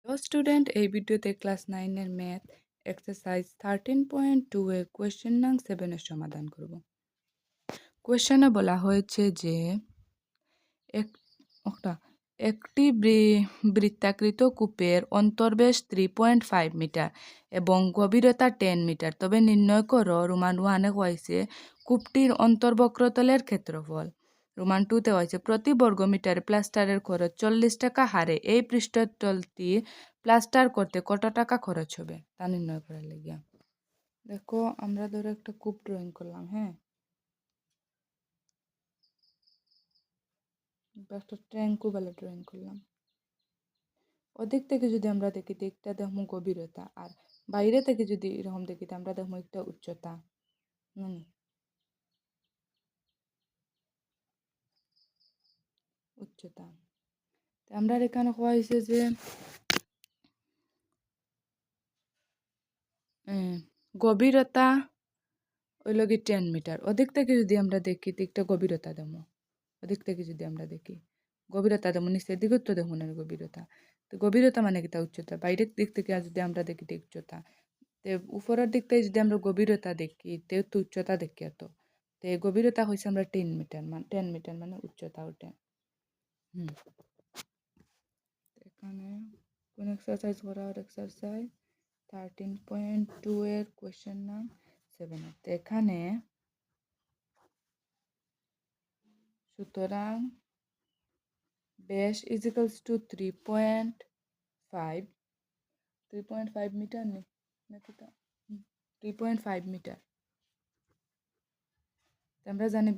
Hello student, এই ভিডিওতে class 9 এর ম্যাথ এক্সারসাইজ 13.2 এর কোয়েশ্চেন নং 7 এর সমাধান করব। কোয়েশ্চেনে বলা হয়েছে যে এক- একটা একটি বৃত্তাকৃত কূপের অন্তর্বেশ 3.5 মিটার এবং গভীরতা 10 মিটার। তবে নির্ণয় করো রোমান 1-এ হয়েছে কূপটির অন্তর্বক্রতলের ক্ষেত্রফল। রোমান 2-তে হয়েছে প্রতি বর্গমিটারে প্লাস্টারের খরচ 40 টাকা হারে এই পৃষ্ঠতলটি প্লাস্টার করতে কত টাকা খরচ হবে তা নির্ণয় করার লাগিয়া। দেখো, আমরা ধরো একটা কূপ ড্রয়িং করলাম। হ্যাঁ, একটা ট্যাঙ্কও বেলা ড্রয়িং করলাম। ওদিক থেকে যদি আমরা দেখি তো একটা দেখবো গভীরতা, আর বাইরে থেকে যদি এরকম দেখি তো আমরা দেখবো একটা উচ্চতা। হুম, উচ্চতা। তো আমরা এখানে কোয়া হয়েছে যে গভীরতা হইল কি 10 মিটার। ওদিক থেকে যদি আমরা দেখি তো একটা গভীরতা দেবো। ওদিক থেকে যদি আমরা দেখি গভীরতা দেবো, নিচের দিকে তো দেখুন না গভীরতা। তো গভীরতা মানে কি তা উচ্চতা। বাইরের দিক থেকে যদি আমরা দেখি তো উচ্চতা। তে উপরের দিক থেকে যদি আমরা গভীরতা দেখি তো উচ্চতা দেখি এত। তো গভীরতা হয়েছে আমরা 10 মিটার, মানে 10 মিটার মানে উচ্চতা ওটা। হুম, এখানে কোন এক্সারসাইজ করা আর এক্সারসাইজ 13.2 এর কোয়েশ্চেন নাম 7। তো এখানে সুতরাং বেশ ইজিক্যালস টু 3.5 মিটার নেই নাকি তা 3.5 মিটার। আমরা জানি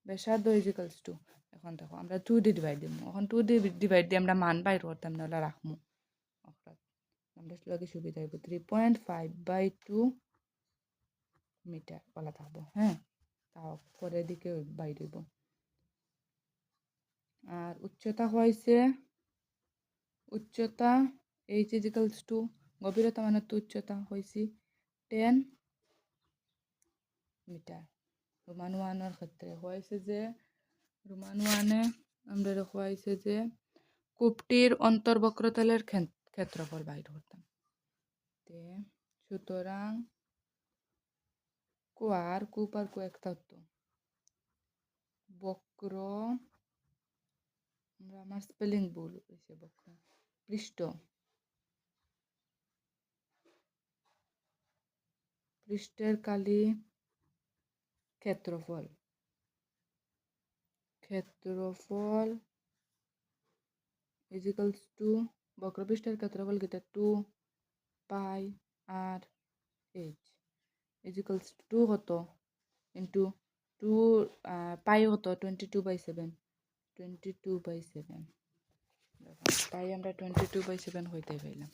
ব্যাসার্ধ ইজিক্যালস টু, এখন দেখো আমরা 2 দিয়ে ডিভাইড দিব। এখন 2 দিয়ে ডিভাইড দিয়ে আমরা মান বাইর করতাম না, ওটা রাখবো। আমরা লাগে সুবিধা হইব 3.5/2 মিটার বলা থাকবো। হ্যাঁ, তাও পরের দিকে বাইর হইব। আর উচ্চতা হয়েছে উচ্চতা এইচ ইজিক্যালস টু গভীরতা মানে তো উচ্চতা হয়েছে 10 মিটার। রোমান 1-এর ক্ষেত্রে হয়েছে যে রোমান 1-এ আমরা হয়েছে যে কূপটির অন্তর্বক্রতলের ক্ষেত্রফল বাইর করতাম। তে সুতরাং কূপ আর একটা তো বক্র, আমার স্পেলিং ভুল হয়েছে, বক্র পৃষ্ঠের কালি ক্ষেত্রফল ইজিক্যালস টু বক্রপৃষ্ঠের ক্ষেত্রফল কিটা 2πr/h ইজিক্যালস টু কত ইন্টু 2 পাই কত 22/7 তাই আমরা 22/7 হইতে পাইলাম।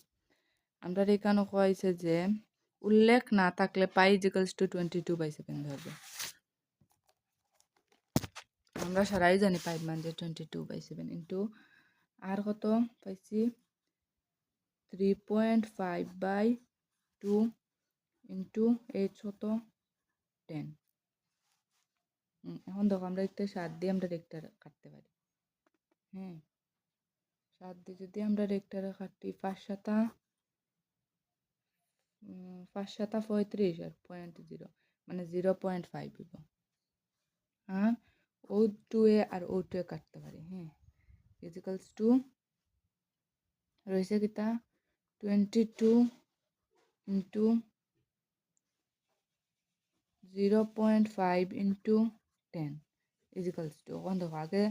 আমরা এখানে কয়েছে যে উল্লেখ না থাকলে পাই ইজিক্যালস টু 22/7 ধরবে। আমরা সবাই জানি পাই মান যে 22/7 ইন্টু আর কত পাইছি 3.5/2 ইন্টু এইচ কত 10। এখন দেখো আমরা একটা 7 দিয়ে আমরা রেক্টার কাটতে পারি। হ্যাঁ, 7 দিয়ে যদি আমরা রেক্টারে কাটি 5×7 = 35 মানে 0.5 হইব। হ্যাঁ, ও 2 আর ও 2 কাটতে পারি। হ্যাঁ, ইজিক্যালস টু রয়েছে কিতা 22 ইন্টু 0.5 ইন্টু 10 ইজিক্যালস টু, এখন দেখো আগে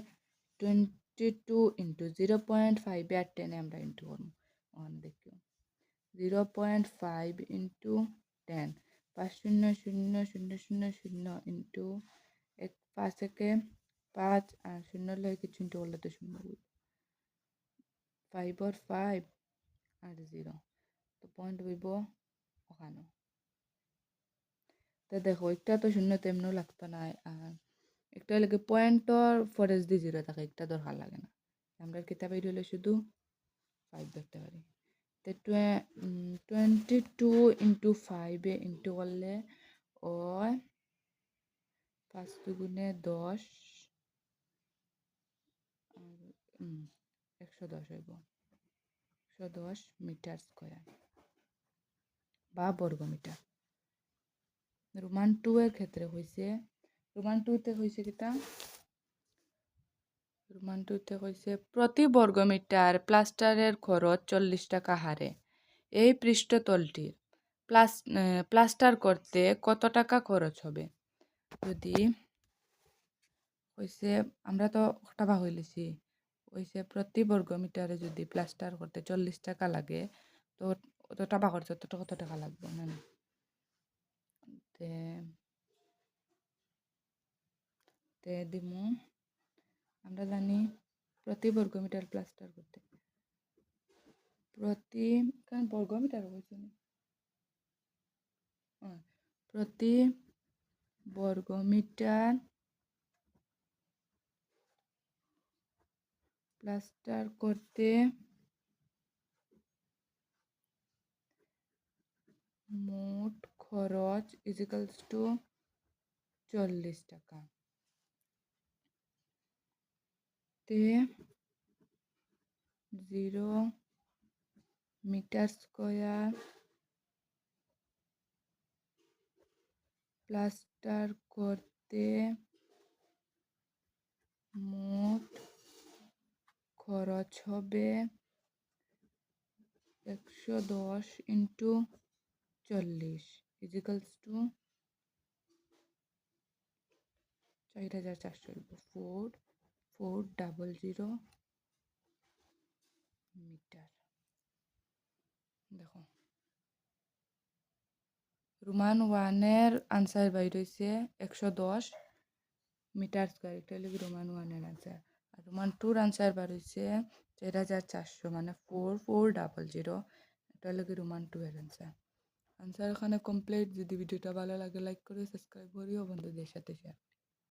22 ইন্টু 0.5 আর 10 আমরা ইন্টু করবো। এখন দেখো 0.5 ইন্টু 10 5 0 0 0 0 ইন্টু 5 থেকে 5 আর 0 লাগে কিছু ইন্টু করলে তো 0 5 আর 5 আর 0 তো পয়েন্ট হইব ওখানে। তো দেখো একটা তো 0 তেমনও লাগতো না, আর একটা লাগে পয়েন্টর ফরেজ দিয়ে 0 থাকে, একটা দরকার লাগে না। আমরা কিতাব বাইর হলে শুধু 5 ধরতে পারি। তো 22 ইন্টু 5 ইন্টু করলে ও 5 2 10 110 হইব 110 মিটার স্কয়ার বা বর্গমিটার। রোমান 2 এর ক্ষেত্রে হয়েছে রোমান 2তে হয়েছে কিটা রোমান 2তে হয়েছে প্রতি বর্গমিটার প্লাস্টারের খরচ 40 টাকা হারে এই পৃষ্ঠতলটির প্লাস্টার করতে কত টাকা খরচ হবে। যদি হয়েছে আমরা তো টাকা হইলেছি হয়েছে প্রতি বর্গমিটারে যদি প্লাস্টার করতে 40 টাকা লাগে তো অত টাকা খরচ তো কত টাকা লাগবে না না তে তে দিমু আমরা জানি প্রতি বর্গমিটার প্লাস্টার করতে প্রতি কারণ বর্গমিটার হয়েছে না প্রতি বর্গমিটার প্লাস্টার করতে মোট খরচ ইজিক্যালস টু 40 টাকা তে 0 মিটার স্কয়ার প্লাস্টার করতে মোট খরচ হবে 110 ইন্টু 40 ইজিক্যালস টু 4400 4400 মিটার। দেখো রোমান 1-এর আনসার বাইর হয়েছে 110 মিটার স্কয়ার এটা হলো রোমান 1-এর আনসার আর রোমান 2-র আনসার বার হয়েছে 4400 মানে 4400 এটা হলো রোমান 2-এর আনসার। আনসার এখানে কমপ্লিট। যদি ভিডিওটা ভালো লাগে লাইক করে সাবস্ক্রাইব করিও বন্ধুদের সাথে শেয়ার